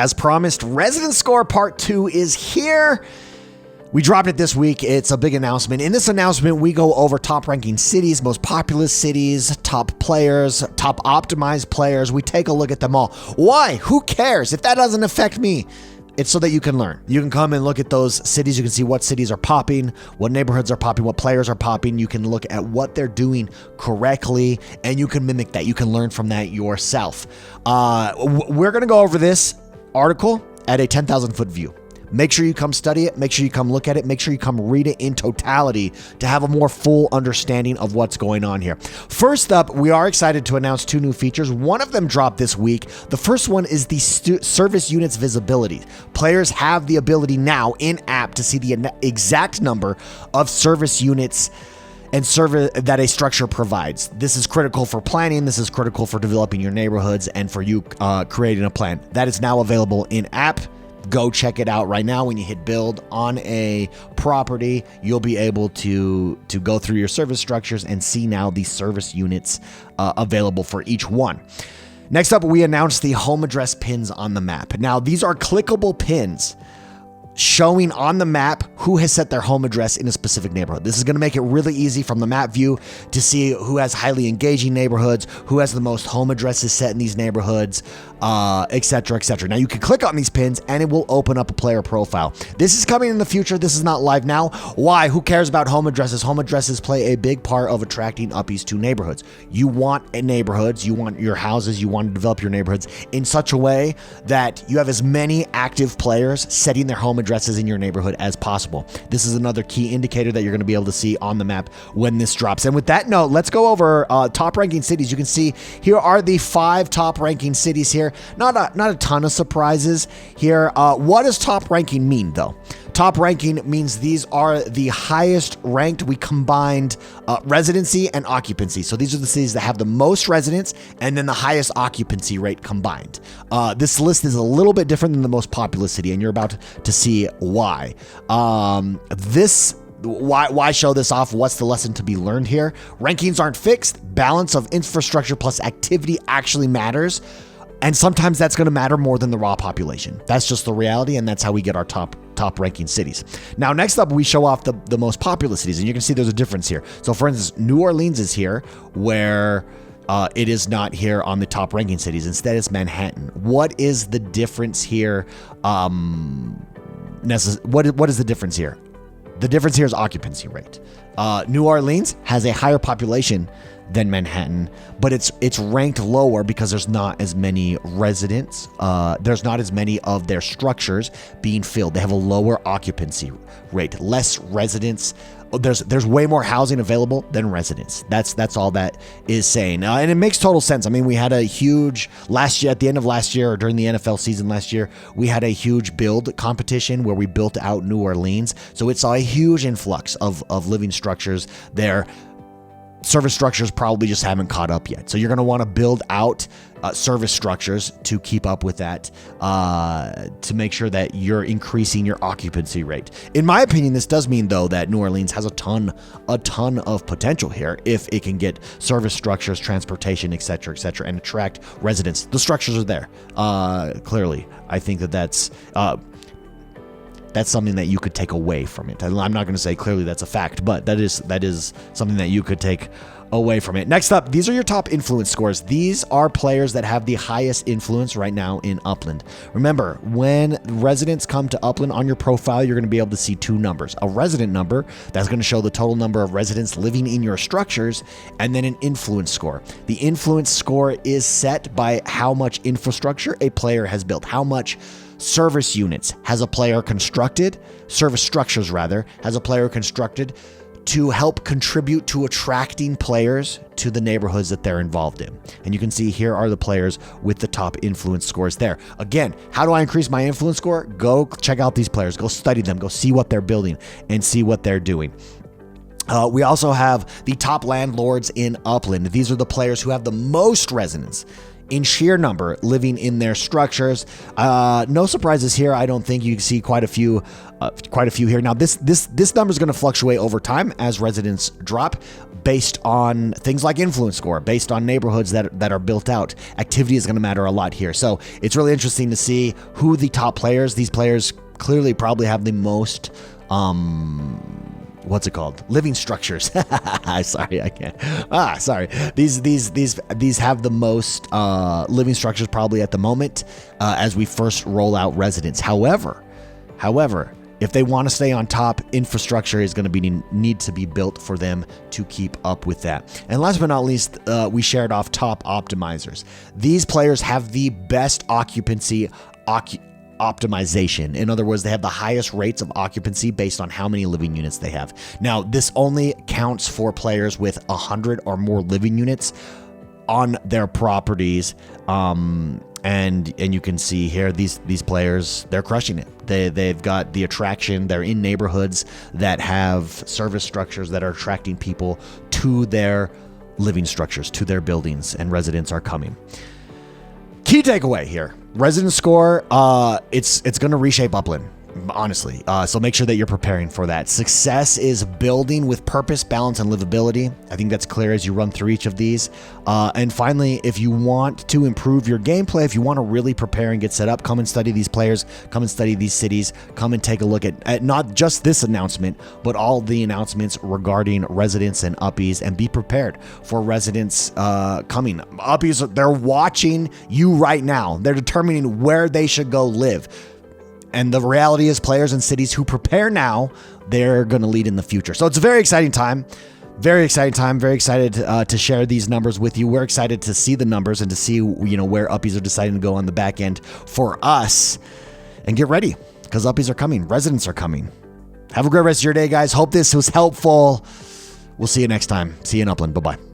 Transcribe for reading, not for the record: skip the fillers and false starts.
As promised, Resident Score Part 2 is here. We dropped it this week. It's a big announcement. In this announcement, we go over top ranking cities, most populous cities, top players, top optimized players. We take a look at them all. Why? Who cares? If that doesn't affect me, it's so that you can learn. You can come and look at those cities. You can see what cities are popping, what neighborhoods are popping, what players are popping. You can look at what they're doing correctly, and you can mimic that. You can learn from that yourself. We're going to go over this article at a 10,000 foot view. Make sure you come study it. Make sure you come look at it. Make sure you come read it in totality to have a more full understanding of what's going on here. First up, we are excited to announce 2 new features. One of them dropped this week. The first one is the service units visibility. Players have the ability now in-app to see the exact number of service units and service that a structure provides. This is critical for planning. This is critical for developing your neighborhoods and for you creating a plan. That is now available in-app. Go check it out right now. When you hit build on a property, you'll be able to go through your service structures and see now the service units available for each one. Next up, we announced the home address pins on the map. Now, these are clickable pins showing on the map who has set their home address in a specific neighborhood. This is going to make it really easy from the map view to see who has highly engaging neighborhoods, who has the most home addresses set in these neighborhoods, etc., etc. Now you can click on these pins and it will open up a player profile. This is coming in the future. This is not live now. Why? Who cares about home addresses? Home addresses play a big part of attracting uppies to neighborhoods. You want neighborhoods, you want your houses, you want to develop your neighborhoods in such a way that you have as many active players setting their home addresses in your neighborhood as possible. This is another key indicator that you're going to be able to see on the map when this drops. And with that note, let's go over top ranking cities. You can see here are the 5 top ranking cities here. Not a ton of surprises here. What does top ranking mean though? Top ranking means these are the highest ranked. We combined residency and occupancy. So these are the cities that have the most residents and then the highest occupancy rate combined. This list is a little bit different than the most populous city, and you're about to see why. Why show this off? What's the lesson to be learned here? Rankings aren't fixed. Balance of infrastructure plus activity actually matters. And sometimes that's going to matter more than the raw population. That's just the reality, and that's how we get our top ranking cities. Now, next up, we show off the most populous cities, and you can see there's a difference here. So, for instance, New Orleans is here, where it is not here on the top ranking cities. Instead, it's Manhattan. What is the difference here? What is the difference here? The difference here is occupancy rate. New Orleans has a higher population than Manhattan, but it's ranked lower because there's not as many residents. There's not as many of their structures being filled. They have a lower occupancy rate, less residents. There's way more housing available than residents. That's all that is saying. And it makes total sense. I mean, we had a huge last year, at the end of last year, or during the NFL season last year, we had a huge build competition where we built out New Orleans. So it saw a huge influx of living structures there. Service structures probably just haven't caught up yet. So you're going to want to build out service structures to keep up with that, to make sure that you're increasing your occupancy rate. In my opinion, this does mean, though, that New Orleans has a ton of potential here if it can get service structures, transportation, etc., and attract residents. The structures are there. Clearly, I think that's something that you could take away from it. I'm not going to say clearly that's a fact, but that is something that you could take away from it. Next up, these are your top influence scores. These are players that have the highest influence right now in Upland. Remember, when residents come to Upland on your profile, you're going to be able to see 2 numbers. A resident number, that's going to show the total number of residents living in your structures, and then an influence score. The influence score is set by how much infrastructure a player has built, how much service units has a player constructed, service structures rather, has a player constructed to help contribute to attracting players to the neighborhoods that they're involved in. And you can see here are the players with the top influence scores there. Again, how do I increase my influence score? Go check out these players, go study them, go see what they're building and see what they're doing. We also have the top landlords in Upland. These are the players who have the most residents in sheer number living in their structures. No surprises here. I don't think you see quite a few here. Now, this number is going to fluctuate over time as residents drop, based on things like influence score, based on neighborhoods that are built out. Activity is going to matter a lot here. So it's really interesting to see who the top players. These players clearly probably have the most what's it called? Living structures. Sorry, I can't. Sorry. These have the most living structures probably at the moment as we first roll out residents. However, if they want to stay on top, infrastructure is going to need to be built for them to keep up with that. And last but not least, we shared off top optimizers. These players have the best occupancy optimization. In other words, they have the highest rates of occupancy based on how many living units they have. Now, this only counts for players with 100 or more living units on their properties. And you can see here, these players, they're crushing it. They've got the attraction. They're in neighborhoods that have service structures that are attracting people to their living structures, to their buildings, and residents are coming. Key takeaway here. Resident score, it's going to reshape Upland, honestly. So make sure that you're preparing for that. Success is building with purpose, balance, and livability. I think that's clear as you run through each of these. And finally, if you want to improve your gameplay, if you want to really prepare and get set up, come and study these players, come and study these cities, come and take a look at not just this announcement, but all the announcements regarding residents and uppies, and be prepared for residents coming. Uppies, they're watching you right now. They're determining where they should go live. And the reality is, players in cities who prepare now, they're going to lead in the future. So it's a very exciting time. Very exciting time. Very excited to share these numbers with you. We're excited to see the numbers and to see, where uppies are deciding to go on the back end for us. And get ready, because uppies are coming. Residents are coming. Have a great rest of your day, guys. Hope this was helpful. We'll see you next time. See you in Upland. Bye-bye.